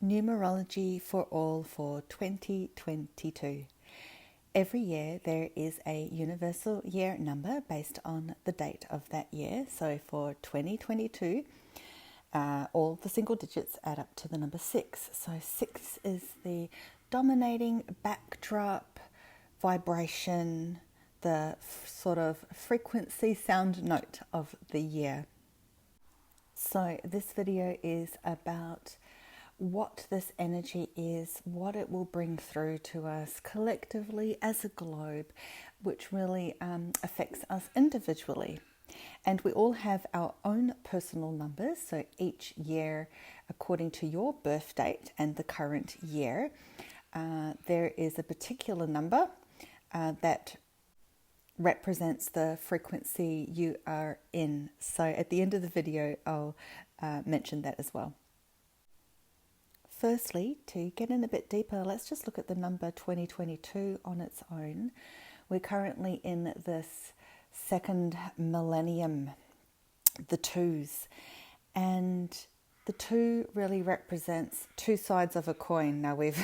Numerology for all for 2022. Every year there is a universal year number based on the date of that year. So for 2022, all the single digits add up to the number 6. So 6 is the dominating backdrop, vibration, the sort of frequency sound note of the year. So this video is about what this energy is, what it will bring through to us collectively as a globe, which really affects us individually. And we all have our own personal numbers. So each year, according to your birth date and the current year, there is a particular number that represents the frequency you are in. So at the end of the video, I'll mention that as well. Firstly, to get in a bit deeper, let's just look at the number 2022 on its own. We're currently in this second millennium, the twos, and the two really represents two sides of a coin. Now we've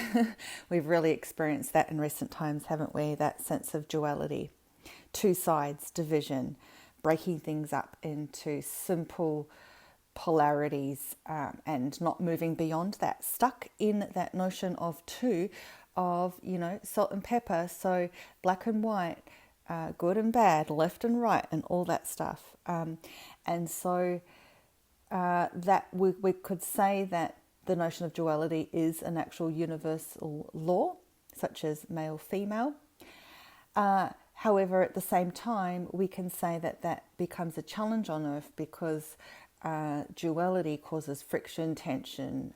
really experienced that in recent times, haven't we? That sense of duality, two sides, division, breaking things up into simple polarities and not moving beyond that, stuck in that notion of two, of salt and pepper, so black and white, good and bad, left and right, and all that stuff. And so that we could say that the notion of duality is an actual universal law, such as male female. However, at the same time, we can say that that becomes a challenge on Earth because duality causes friction, tension,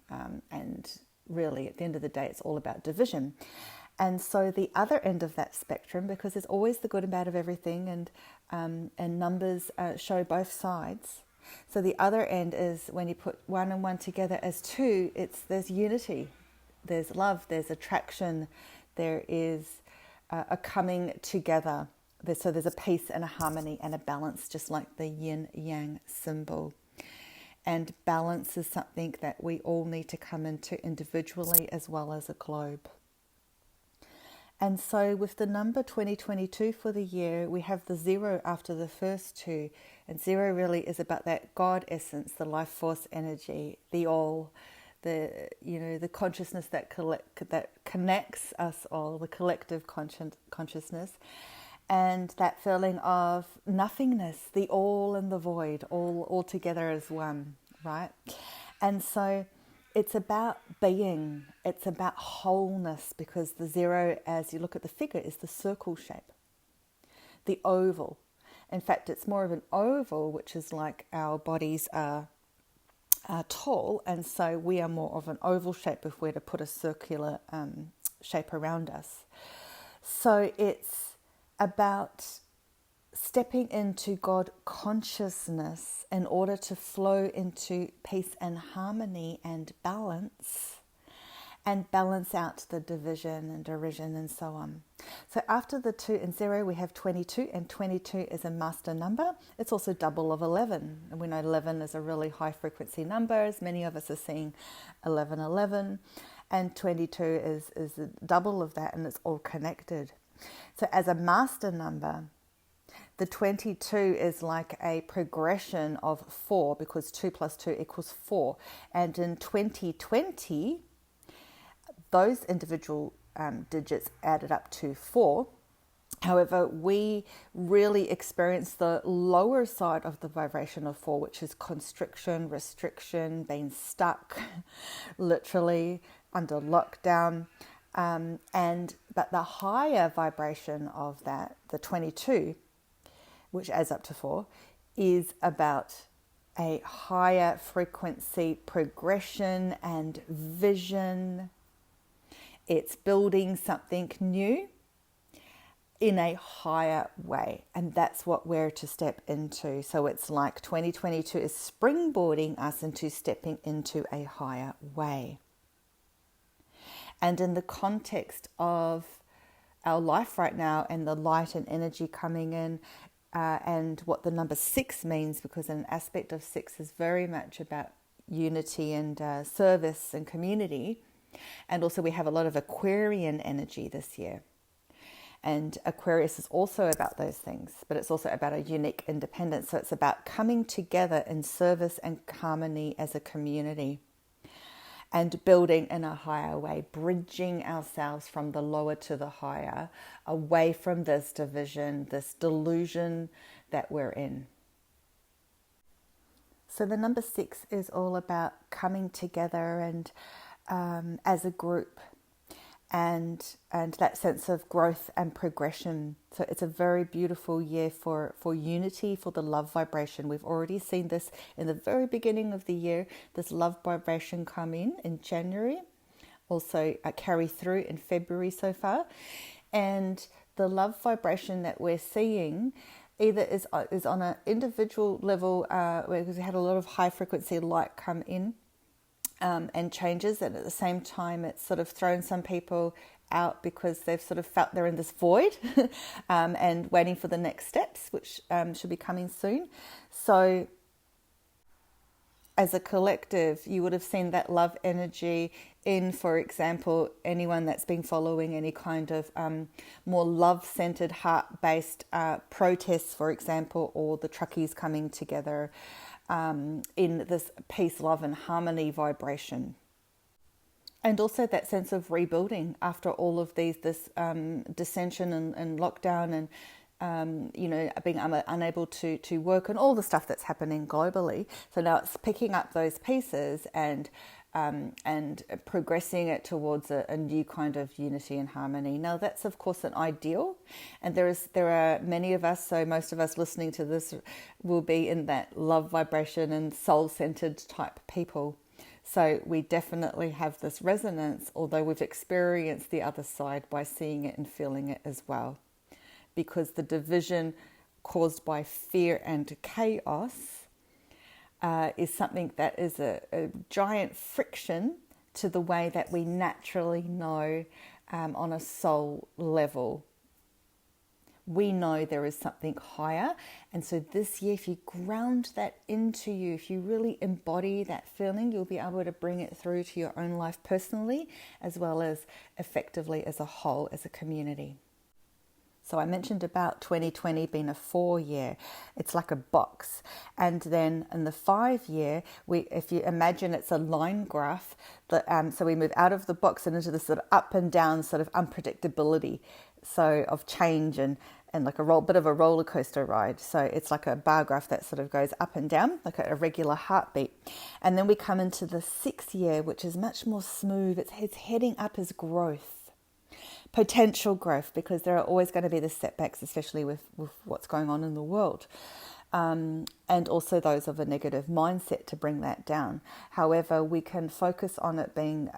and really at the end of the day it's all about division. And so the other end of that spectrum, because there's always the good and bad of everything, and numbers show both sides. So the other end is when you put 1 and 1 together as 2, there's unity, there's love, there's attraction, there is a coming together. So there's a peace and a harmony and a balance, just like the yin yang symbol. And balance is something that we all need to come into individually as well as a globe. And so with the number 2022 for the year, we have the 0 after the first 2. And 0 really is about that God essence, the life force energy, the all, the consciousness that connects us all, the collective consciousness. And that feeling of nothingness, the all and the void, all together as one, right? And so it's about being, it's about wholeness, because the 0, as you look at the figure, is the circle shape, the oval. In fact, it's more of an oval, which is like our bodies are tall, and so we are more of an oval shape if we're to put a circular shape around us. So it's about stepping into God consciousness in order to flow into peace and harmony and balance out the division and derision and so on. So after the 2 and 0, we have 22, and 22 is a master number. It's also double of 11, and we know 11 is a really high frequency number, as many of us are seeing 1111, and 22 is a double of that, and it's all connected. So as a master number, the 22 is like a progression of 4, because 2 plus 2 equals 4. And in 2020, those individual digits added up to 4. However, we really experience the lower side of the vibration of 4, which is constriction, restriction, being stuck, literally under lockdown. But the higher vibration of that, the 22, which adds up to 4, is about a higher frequency progression and vision. It's building something new in a higher way, and that's what we're to step into. So it's like 2022 is springboarding us into stepping into a higher way. And in the context of our life right now and the light and energy coming in, and what the number 6 means, because an aspect of 6 is very much about unity and service and community. And also we have a lot of Aquarian energy this year. And Aquarius is also about those things, but it's also about a unique independence. So it's about coming together in service and harmony as a community and building in a higher way, bridging ourselves from the lower to the higher, away from this division, this delusion that we're in. So the number 6 is all about coming together and as a group, and that sense of growth and progression. So it's a very beautiful year for unity, for the love vibration. We've already seen this in the very beginning of the year, this love vibration come in January, also carry through in February so far. And the love vibration that we're seeing either is on an individual level, because we had a lot of high frequency light come in, and changes, and at the same time it's sort of thrown some people out because they've sort of felt they're in this void and waiting for the next steps, which should be coming soon. So as a collective, you would have seen that love energy in, for example, anyone that's been following any kind of more love-centered, heart-based protests, for example, or the truckies coming together in this peace, love and harmony vibration. And also that sense of rebuilding after all of this dissension and lockdown and being unable to work and all the stuff that's happening globally. So now it's picking up those pieces and progressing it towards a new kind of unity and harmony. Now that's of course an ideal, and there are many of us, so most of us listening to this will be in that love vibration and soul-centered type people. So we definitely have this resonance, although we've experienced the other side by seeing it and feeling it as well. Because the division caused by fear and chaos is something that is a giant friction to the way that we naturally know on a soul level. We know there is something higher. And so this year, if you ground that into you, if you really embody that feeling, you'll be able to bring it through to your own life personally, as well as effectively as a whole, as a community. So I mentioned about 2020 being a 4-year. It's like a box. And then in the 5-year, if you imagine it's a line graph, so we move out of the box and into this sort of up and down sort of unpredictability, so of change and like bit of a roller coaster ride. So it's like a bar graph that sort of goes up and down, like a regular heartbeat. And then we come into the 6th year, which is much more smooth. It's heading up as growth. Potential growth, because there are always going to be the setbacks, especially with what's going on in the world, and also those of a negative mindset to bring that down. However, we can focus on it being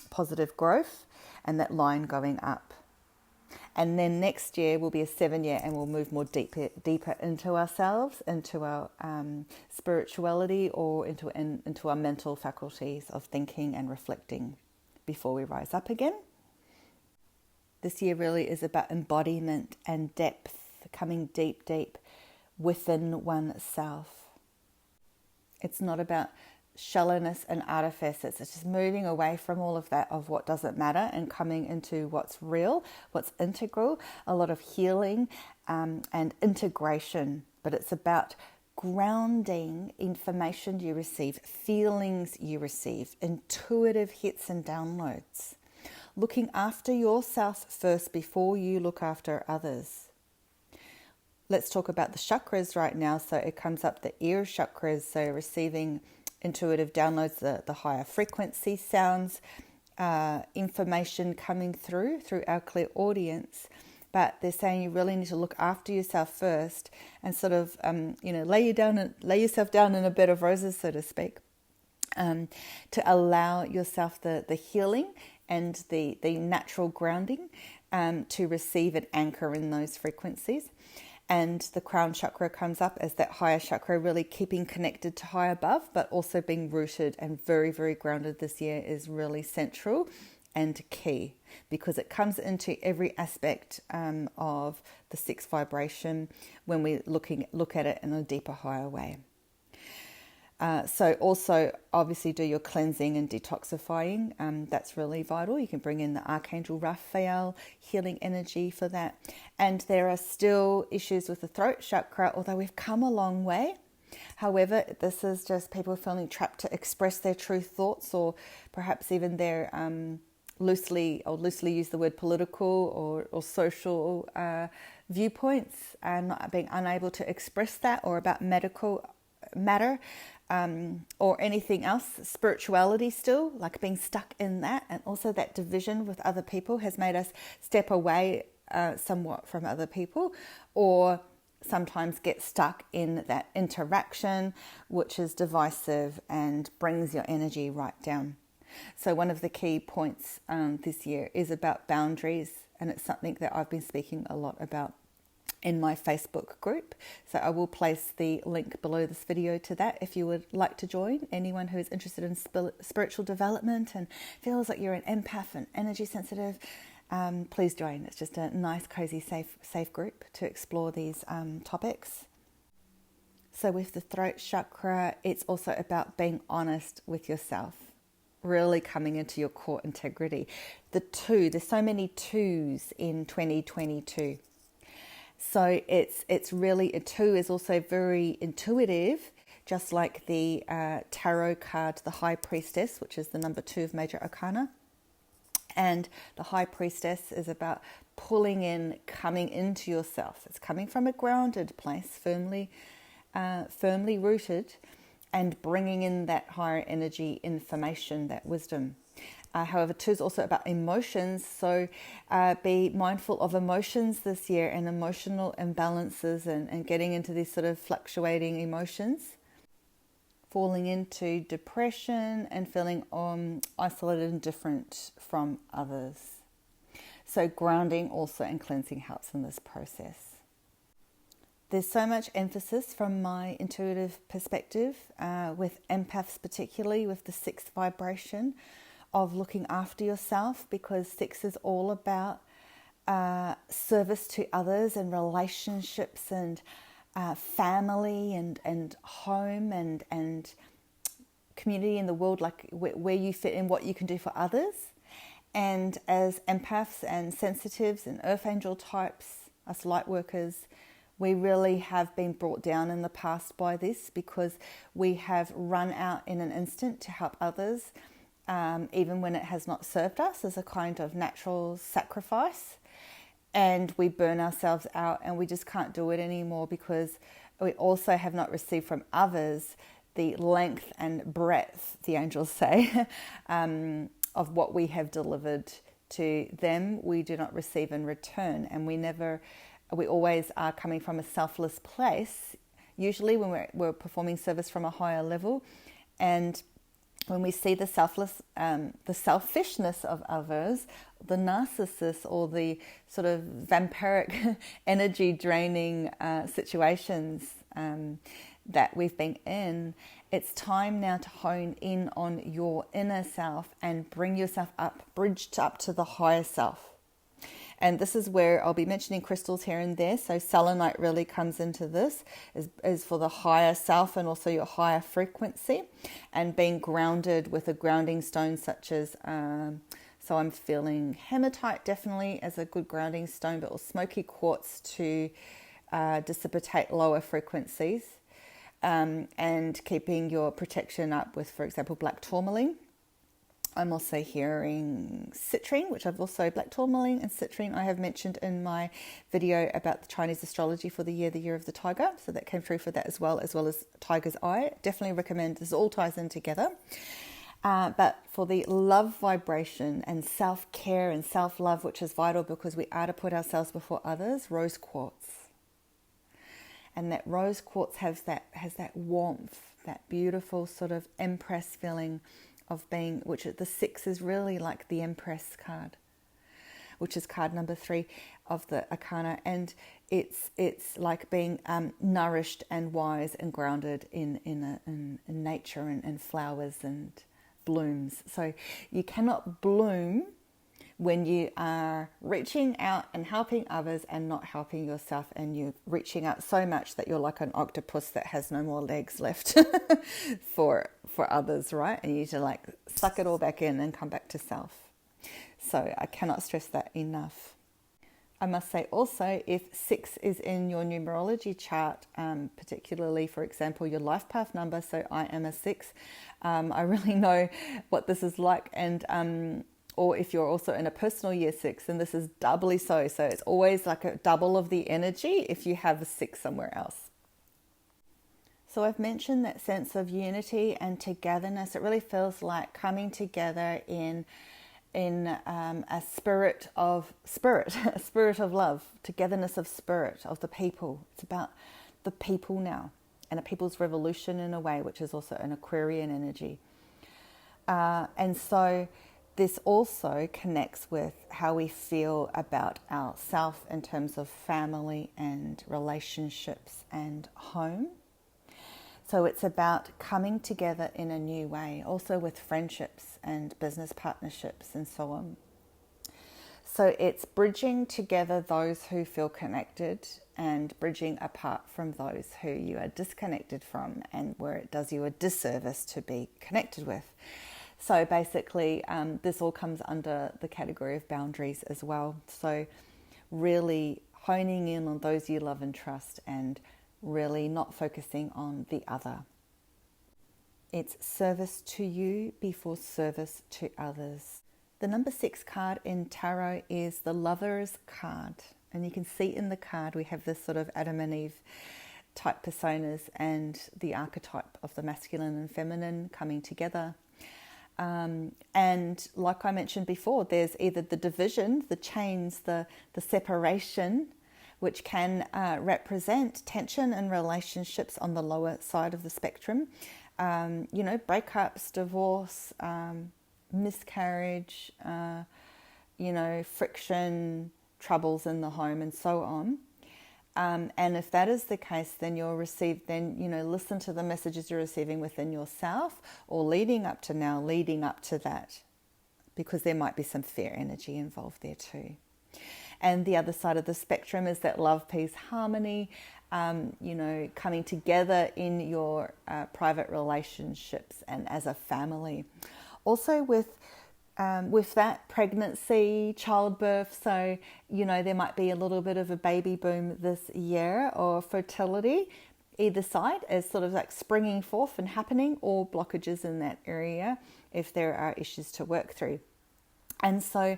positive growth and that line going up. And then next year will be a 7-year, and we'll move more deeper into ourselves, into our spirituality, or into our mental faculties of thinking and reflecting before we rise up again. This year really is about embodiment and depth, coming deep within oneself. It's not about shallowness and artifice. It's just moving away from all of that, of what doesn't matter, and coming into what's real, what's integral, a lot of healing and integration. But it's about grounding information you receive, feelings you receive, intuitive hits and downloads. Looking after yourself first before you look after others. Let's talk about the chakras right now. So it comes up the ear chakras, so receiving intuitive downloads, the higher frequency sounds, information coming through our clairaudience. But they're saying you really need to look after yourself first and sort of, lay yourself down in a bed of roses, so to speak, to allow yourself the healing and the natural grounding to receive and anchor in those frequencies. And the crown chakra comes up as that higher chakra, really keeping connected to high above, but also being rooted and very, very grounded this year is really central and key, because it comes into every aspect of the 6th vibration when we look at it in a deeper, higher way. So also obviously do your cleansing and detoxifying. That's really vital. You can bring in the Archangel Raphael healing energy for that. And there are still issues with the throat chakra, although we've come a long way. However, this is just people feeling trapped to express their true thoughts, or perhaps even their loosely use the word political or social viewpoints, and not being unable to express that, or about medical matter, or anything else. Spirituality still, like being stuck in that, and also that division with other people has made us step away somewhat from other people, or sometimes get stuck in that interaction, which is divisive and brings your energy right down. So one of the key points this year is about boundaries, and it's something that I've been speaking a lot about in my Facebook group. So I will place the link below this video to that if you would like to join. Anyone who is interested in spiritual development and feels like you're an empath and energy sensitive, please join. It's just a nice, cozy, safe group to explore these topics. So with the throat chakra, it's also about being honest with yourself, really coming into your core integrity. There's so many twos in 2022. So it's really, a two is also very intuitive, just like the tarot card, the High Priestess, which is the number 2 of Major Arcana. And the High Priestess is about pulling in, coming into yourself. It's coming from a grounded place, firmly rooted, and bringing in that higher energy information, that wisdom. However, 2 is also about emotions. So be mindful of emotions this year, and emotional imbalances, and getting into these sort of fluctuating emotions, falling into depression and feeling isolated and different from others. So grounding also and cleansing helps in this process. There's so much emphasis from my intuitive perspective, with empaths particularly, with the 6th vibration of looking after yourself, because 6 is all about service to others and relationships and family and home and community in the world, like where you fit in, what you can do for others. And as empaths and sensitives and earth angel types, us light workers, we really have been brought down in the past by this, because we have run out in an instant to help others, even when it has not served us, as a kind of natural sacrifice. And we burn ourselves out, and we just can't do it anymore, because we also have not received from others the length and breadth, the angels say, of what we have delivered to them. We do not receive in return, and we always are coming from a selfless place, usually when we're performing service from a higher level. And when we see the selfishness of others, the narcissist, or the sort of vampiric energy draining situations that we've been in, it's time now to hone in on your inner self and bring yourself up, bridged up to the higher self. And this is where I'll be mentioning crystals here and there. So selenite really comes into this, is for the higher self and also your higher frequency, and being grounded with a grounding stone such as, so I'm feeling hematite definitely as a good grounding stone, but smoky quartz to dissipate lower frequencies, and keeping your protection up with, for example, black tourmaline. I'm also hearing citrine, which I've also, black tourmaline and citrine, I have mentioned in my video about the Chinese astrology for the year of the tiger. So that came through for that as well as tiger's eye. Definitely recommend, this all ties in together. But for the love vibration and self-care and self-love, which is vital because we are to put ourselves before others, rose quartz. And that rose quartz has that warmth, that beautiful sort of empress feeling of being, which the 6 is really like the Empress card, which is card number 3 of the Arcana, and it's like being nourished and wise and grounded in nature and flowers and blooms. So you cannot bloom when you are reaching out and helping others and not helping yourself, and you're reaching out so much that you're like an octopus that has no more legs left for others, right? And you need to like suck it all back in and come back to self. So I cannot stress that enough. I must say also, if 6 is in your numerology chart, particularly, for example, your life path number, so I am a 6, I really know what this is like. And or if you're also in a personal year 6, then this is doubly so. So it's always like a double of the energy if you have a 6 somewhere else. So I've mentioned that sense of unity and togetherness. It really feels like coming together in a spirit of love, togetherness of spirit of the people. It's about the people now, and a people's revolution in a way, which is also an Aquarian energy. And so this also connects with how we feel about ourselves in terms of family and relationships and home. So it's about coming together in a new way, also with friendships and business partnerships and so on. So it's bridging together those who feel connected and bridging apart from those who you are disconnected from, and where it does you a disservice to be connected with. So basically, this all comes under the category of boundaries as well. So really honing in on those you love and trust, and really not focusing on the other. It's service to you before service to others. The number 6 card in tarot is the Lover's card. And you can see in the card we have this sort of Adam and Eve type personas, and the archetype of the masculine and feminine coming together. And like I mentioned before, there's either the division, the chains, the separation, which can represent tension in relationships on the lower side of the spectrum. Breakups, divorce, miscarriage, friction, troubles in the home, and so on. And if that is the case, then listen to the messages you're receiving within yourself, or leading up to that, because there might be some fear energy involved there too. And the other side of the spectrum is that love, peace, harmony, coming together in your private relationships and as a family. Also with that, pregnancy, childbirth, so, there might be a little bit of a baby boom this year, or fertility, either side is sort of like springing forth and happening, or blockages in that area if there are issues to work through. And so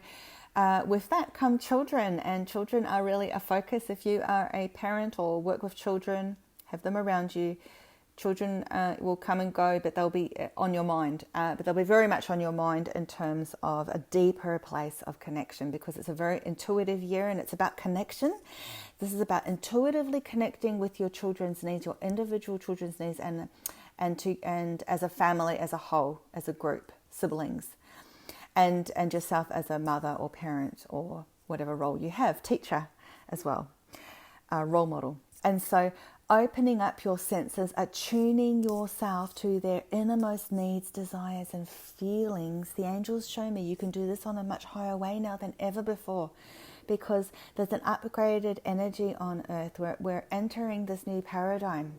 with that come children, and children are really a focus. If you are a parent or work with children, have them around you, children will come and go, but they'll be on your mind. But they'll be very much on your mind in terms of a deeper place of connection, because it's a very intuitive year and it's about connection. This is about intuitively connecting with your children's needs, your individual children's needs, and as a family, as a whole, as a group, siblings. And yourself as a mother or parent, or whatever role you have, teacher as well, role model. And so opening up your senses, attuning yourself to their innermost needs, desires and feelings. The angels show me you can do this on a much higher way now than ever before, because there's an upgraded energy on earth where we're entering this new paradigm.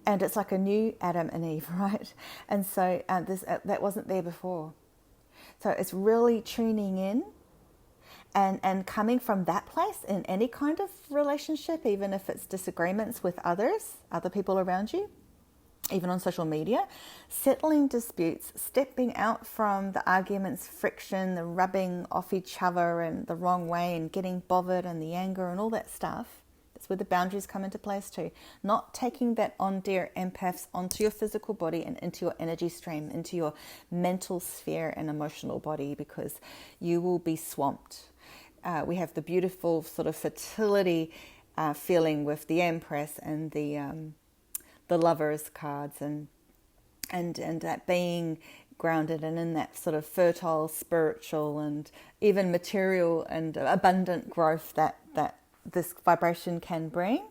And it's like a new Adam and Eve, right? And so that wasn't there before. So it's really tuning in and coming from that place in any kind of relationship, even if it's disagreements with other people around you, even on social media, settling disputes, stepping out from the arguments, friction, the rubbing off each other and the wrong way, and getting bothered and the anger and all that stuff. That's where the boundaries come into place too. Not taking that on, dear empaths, onto your physical body and into your energy stream, into your mental sphere and emotional body, because you will be swamped. We have the beautiful sort of fertility feeling with the Empress and the Lovers cards, and that being grounded and in that sort of fertile, spiritual, and even material and abundant growth that this vibration can bring.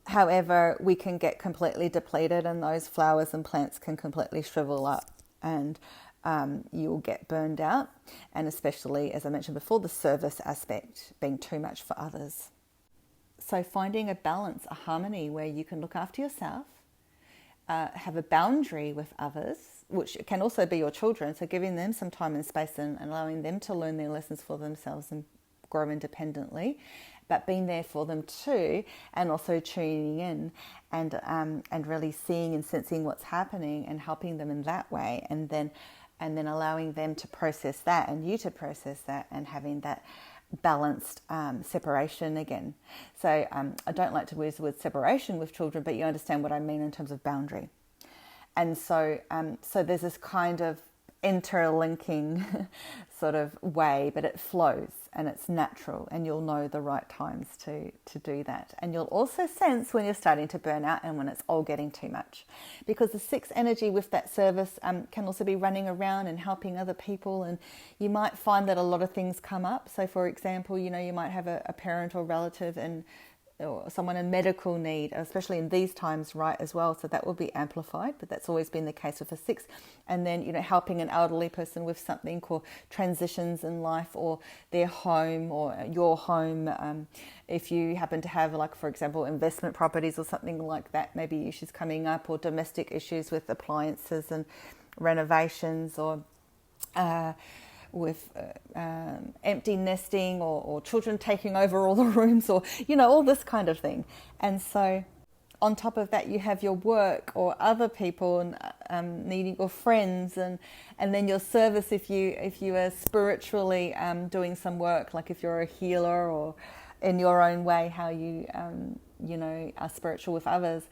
However, we can get completely depleted, and those flowers and plants can completely shrivel up. And you'll get burned out. And especially, as I mentioned before, the service aspect being too much for others. So finding a balance, a harmony where you can look after yourself, have a boundary with others, which can also be your children. So giving them some time and space and allowing them to learn their lessons for themselves and grow independently, but being there for them too, and also tuning in and really seeing and sensing what's happening and helping them in that way, and then allowing them to process that and you to process that, and having that balanced separation again. So I don't like to use the word separation with children, but you understand what I mean in terms of boundary. And so there's this kind of interlinking sort of way, but it flows and it's natural, and you'll know the right times to do that. And you'll also sense when you're starting to burn out and when it's all getting too much, because the 6 energy with that service can also be running around and helping other people, and you might find that a lot of things come up. So for example, you might have a parent or relative or someone in medical need, especially in these times, right, as well. So that will be amplified, but that's always been the case with a 6. And then, helping an elderly person with something, or transitions in life, or their home or your home. If you happen to have, like, for example, investment properties or something like that, maybe issues coming up, or domestic issues with appliances and renovations, or with empty nesting, or children taking over all the rooms, or all this kind of thing. And so on top of that, you have your work or other people and needing your friends, and then your service if you are spiritually doing some work, like if you're a healer, or in your own way how you are spiritual with others.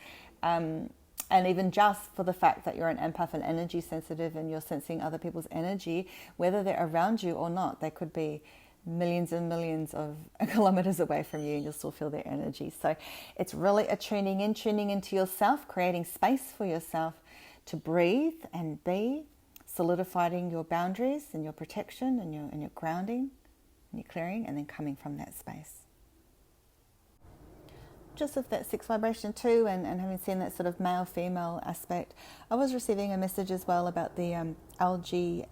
And even just for the fact that you're an empath and energy sensitive, and you're sensing other people's energy, whether they're around you or not, they could be millions and millions of kilometers away from you, and you'll still feel their energy. So it's really a tuning into yourself, creating space for yourself to breathe and be, solidifying your boundaries and your protection and your grounding and your clearing, and then coming from that space. Just with that 6 vibration too, and having seen that sort of male-female aspect, I was receiving a message as well about the LGBTQIA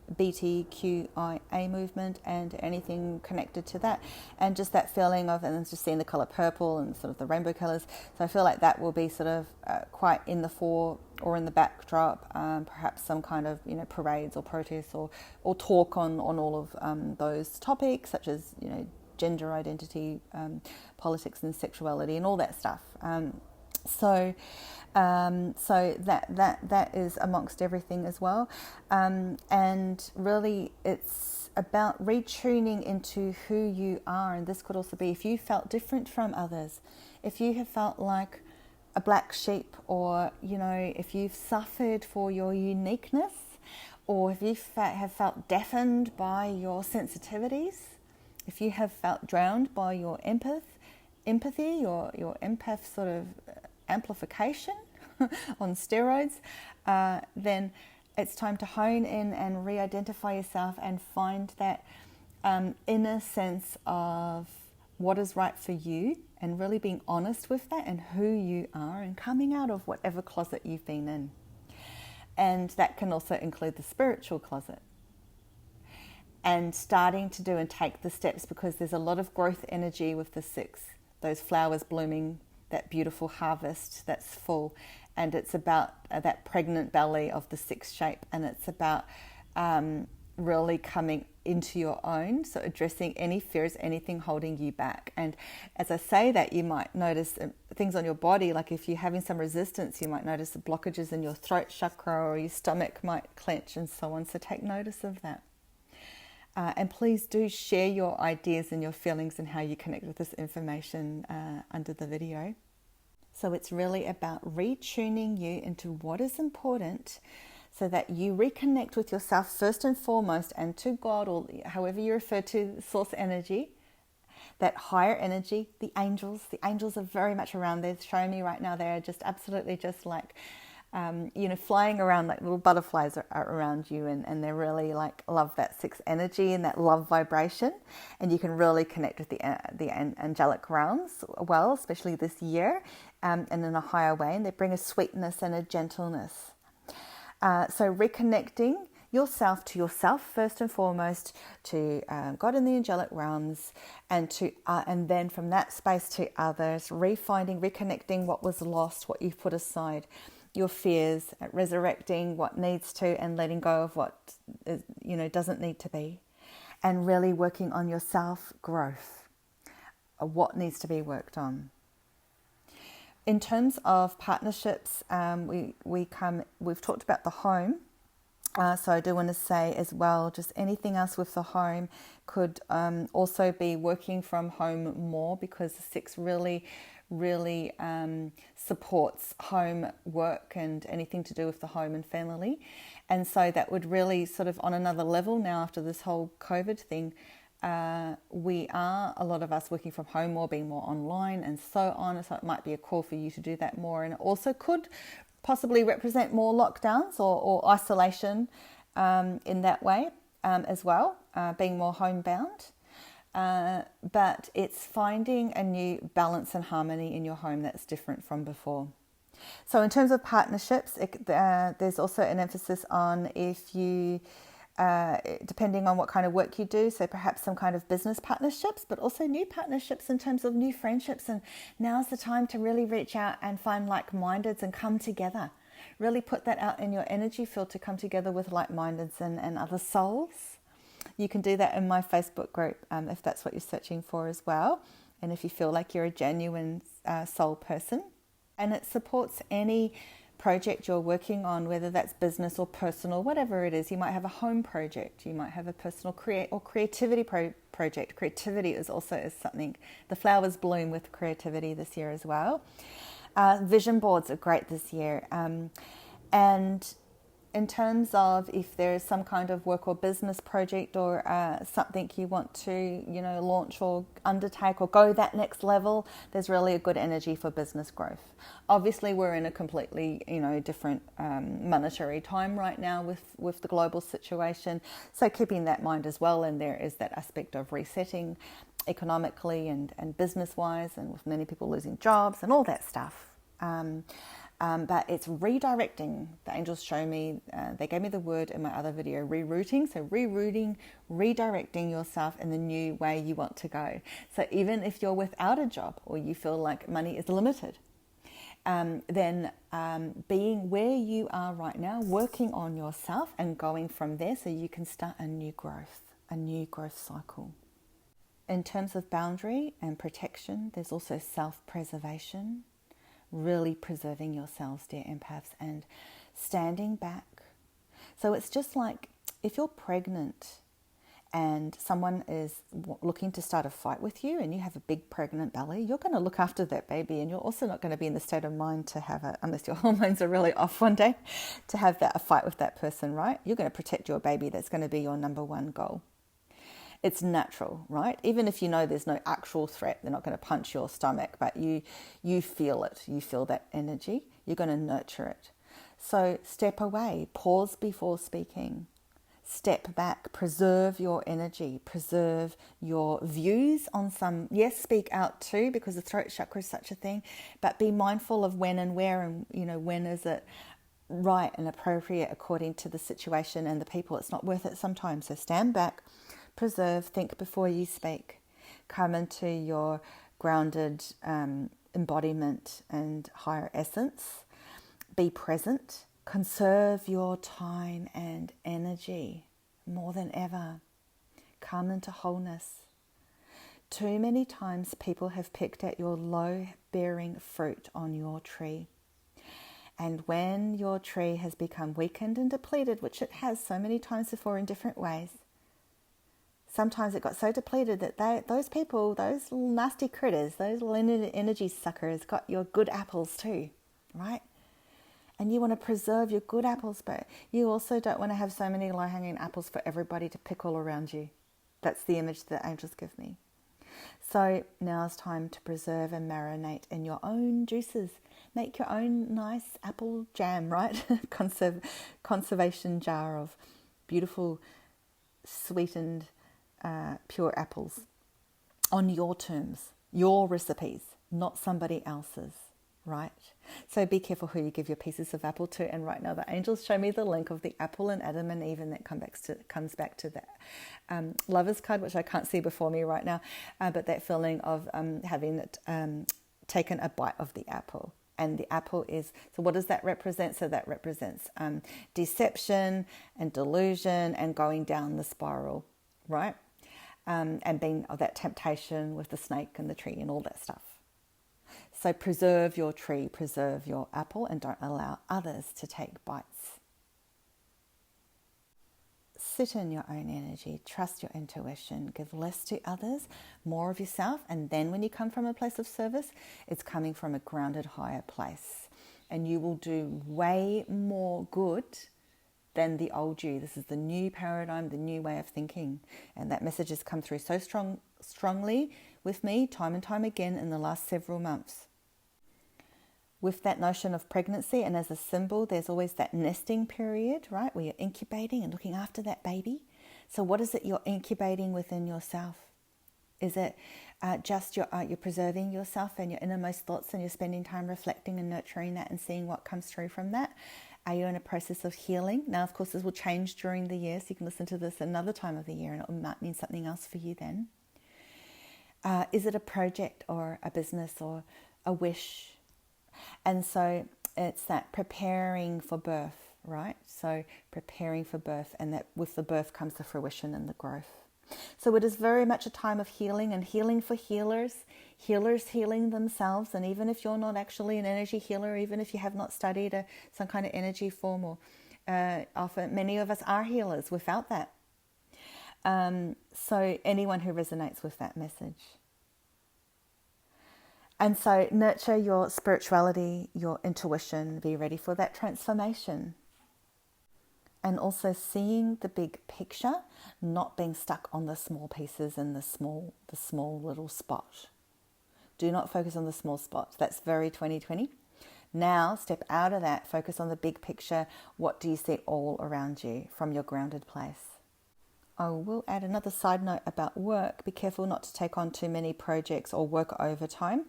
movement and anything connected to that, and just that feeling of, and just seeing the colour purple and sort of the rainbow colours. So I feel like that will be sort of quite in the fore or in the backdrop, perhaps some kind of parades or protests or talk on all of those topics, such as gender identity, politics and sexuality and all that stuff. So that is amongst everything as well. And really it's about retuning into who you are. And this could also be if you felt different from others, if you have felt like a black sheep, or, if you've suffered for your uniqueness, or if you have felt deafened by your sensitivities, if you have felt drowned by your empathy, your empath sort of amplification on steroids, then it's time to hone in and re-identify yourself and find that inner sense of what is right for you, and really being honest with that and who you are, and coming out of whatever closet you've been in. And that can also include the spiritual closet. And starting to do and take the steps, because there's a lot of growth energy with the 6, those flowers blooming, that beautiful harvest that's full. And it's about that pregnant belly of the 6 shape, and it's about really coming into your own, so addressing any fears, anything holding you back. And as I say that, you might notice things on your body, like if you're having some resistance, you might notice the blockages in your throat chakra, or your stomach might clench and so on. So take notice of that. And please do share your ideas and your feelings and how you connect with this information under the video. So it's really about retuning you into what is important, so that you reconnect with yourself first and foremost, and to God, or however you refer to source energy, that higher energy, the angels. The angels are very much around. They're showing me right now, they're just absolutely just like flying around like little butterflies are around you, and they really like love that 6 energy and that love vibration, and you can really connect with the angelic realms well, especially this year, and in a higher way, and they bring a sweetness and a gentleness. So reconnecting yourself to yourself first and foremost, to God in the angelic realms, and then from that space to others, refinding, reconnecting what was lost, what you've put aside, your fears, resurrecting what needs to, and letting go of what doesn't need to be, and really working on your self growth, what needs to be worked on. In terms of partnerships, we've talked about the home. So I do want to say as well, just anything else with the home could also be working from home more, because the 6 really supports home work and anything to do with the home and family. And so that would really sort of on another level now after this whole COVID thing, we are, a lot of us, working from home more, being more online and so on. So it might be a call for you to do that more. And it also could possibly represent more lockdowns or isolation in that way as well, being more homebound. But it's finding a new balance and harmony in your home that's different from before. So in terms of partnerships, there's also an emphasis on if you, depending on what kind of work you do, so perhaps some kind of business partnerships, but also new partnerships in terms of new friendships. And now's the time to really reach out and find like-mindeds and come together. Really put that out in your energy field to come together with like-mindeds and other souls. You can do that in my Facebook group if that's what you're searching for as well. And if you feel like you're a genuine soul person. And it supports any project you're working on, whether that's business or personal, whatever it is. You might have a home project, you might have a personal creativity project. Creativity is something, the flowers bloom with creativity this year as well. Vision boards are great this year. And in terms of if there is some kind of work or business project or something you want to, launch or undertake or go that next level, there's really a good energy for business growth. Obviously, we're in a completely, different monetary time right now with the global situation. So keeping that in mind as well. And there is that aspect of resetting economically and business-wise, and with many people losing jobs and all that stuff. But it's redirecting. The angels show me, they gave me the word in my other video, rerouting. So rerouting, redirecting yourself in the new way you want to go. So even if you're without a job or you feel like money is limited, then being where you are right now, working on yourself and going from there so you can start a new growth cycle. In terms of boundary and protection, there's also self-preservation. Really preserving yourselves, dear empaths, and standing back. So it's just like if you're pregnant and someone is looking to start a fight with you and you have a big pregnant belly, you're going to look after that baby, and you're also not going to be in the state of mind to have it, unless your hormones are really off one day, to have a fight with that person, right? You're going to protect your baby. That's going to be your number one goal. It's natural, right? Even if you know there's no actual threat, they're not going to punch your stomach, but you feel it. You feel that energy. You're going to nurture it. So step away, pause before speaking, step back, preserve your energy, preserve your views on some, yes, speak out too, because the throat chakra is such a thing, but be mindful of when and where, and when is it right and appropriate according to the situation and the people. It's not worth it sometimes. So stand back, preserve, think before you speak, come into your grounded embodiment and higher essence, be present, conserve your time and energy more than ever, come into wholeness. Too many times people have picked at your low-bearing fruit on your tree. And when your tree has become weakened and depleted, which it has so many times before in different ways, sometimes it got so depleted that those people, those little nasty critters, those little energy suckers got your good apples too, right? And you want to preserve your good apples, but you also don't want to have so many low-hanging apples for everybody to pick all around you. That's the image that angels give me. So now it's time to preserve and marinate in your own juices. Make your own nice apple jam, right? Conservation jar of beautiful, sweetened, pure apples on your terms, your recipes, not somebody else's. right? So be careful who you give your pieces of apple to. And right now the angels show me the link of the apple and Adam and Eve, and that comes back to that Lover's card, which I can't see before me right now, but that feeling of having taken a bite of the apple. And the apple is, so what does that represent? So that represents deception and delusion and going down the spiral, right? And being that temptation with the snake and the tree and all that stuff. So preserve your tree, preserve your apple, and don't allow others to take bites. Sit in your own energy, trust your intuition, give less to others, more of yourself, and then when you come from a place of service, it's coming from a grounded higher place. And you will do way more good than the old you. This is the new paradigm, the new way of thinking. And that message has come through so strongly with me time and time again in the last several months. With that notion of pregnancy, and as a symbol, there's always that nesting period, right, where you're incubating and looking after that baby. So what is it you're incubating within yourself? Is it just you're preserving yourself and your innermost thoughts, and you're spending time reflecting and nurturing that and seeing what comes through from that? Are you in a process of healing? Now, of course, this will change during the year, so you can listen to this another time of the year and it might mean something else for you then. Is it a project or a business or a wish? And so it's that preparing for birth, right? So preparing for birth, and that with the birth comes the fruition and the growth. So it is very much a time of healing, and healing for healers healing themselves. And even if you're not actually an energy healer, even if you have not studied some kind of energy form, or often many of us are healers without that. So anyone who resonates with that message. And so nurture your spirituality, your intuition, be ready for that transformation. And also seeing the big picture, not being stuck on the small pieces and the small little spot. Do not focus on the small spot. That's very 2020. Now step out of that, focus on the big picture. What do you see all around you from your grounded place? I will add another side note about work. Be careful not to take on too many projects or work overtime,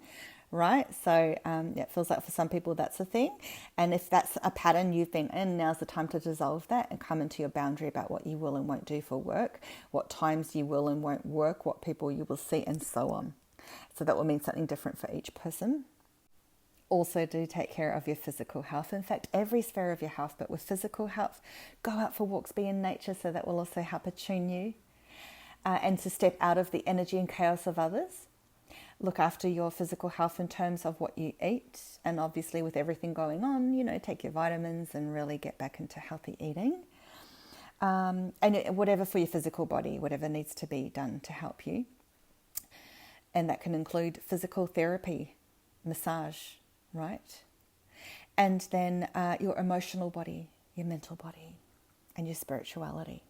right? So it feels like for some people that's a thing. And if that's a pattern you've been in, now's the time to dissolve that and come into your boundary about what you will and won't do for work, what times you will and won't work, what people you will see, and so on. So that will mean something different for each person. Also, do take care of your physical health. In fact, every sphere of your health, but with physical health, go out for walks, be in nature, so that will also help attune you. And to step out of the energy and chaos of others. Look after your physical health in terms of what you eat. And obviously with everything going on, take your vitamins and really get back into healthy eating. And whatever for your physical body, whatever needs to be done to help you. And that can include physical therapy, massage, right? And then your emotional body, your mental body, and your spirituality.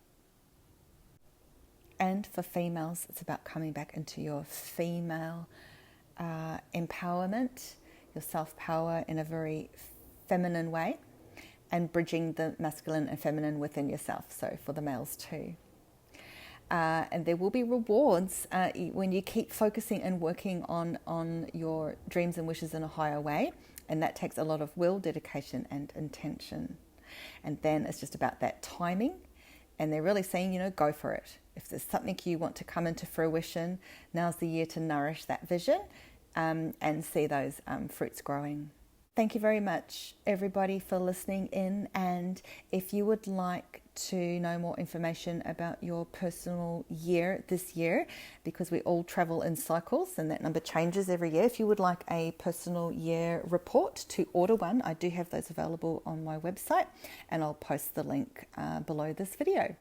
And for females, it's about coming back into your female empowerment, your self-power in a very feminine way, and bridging the masculine and feminine within yourself. So for the males too. And there will be rewards when you keep focusing and working on your dreams and wishes in a higher way. And that takes a lot of will, dedication, and intention. And then it's just about that timing. And they're really saying, go for it. If there's something you want to come into fruition, now's the year to nourish that vision and see those fruits growing. Thank you very much, everybody, for listening in. And if you would like to know more information about your personal year this year, because we all travel in cycles and that number changes every year, if you would like a personal year report to order one, I do have those available on my website, and I'll post the link below this video.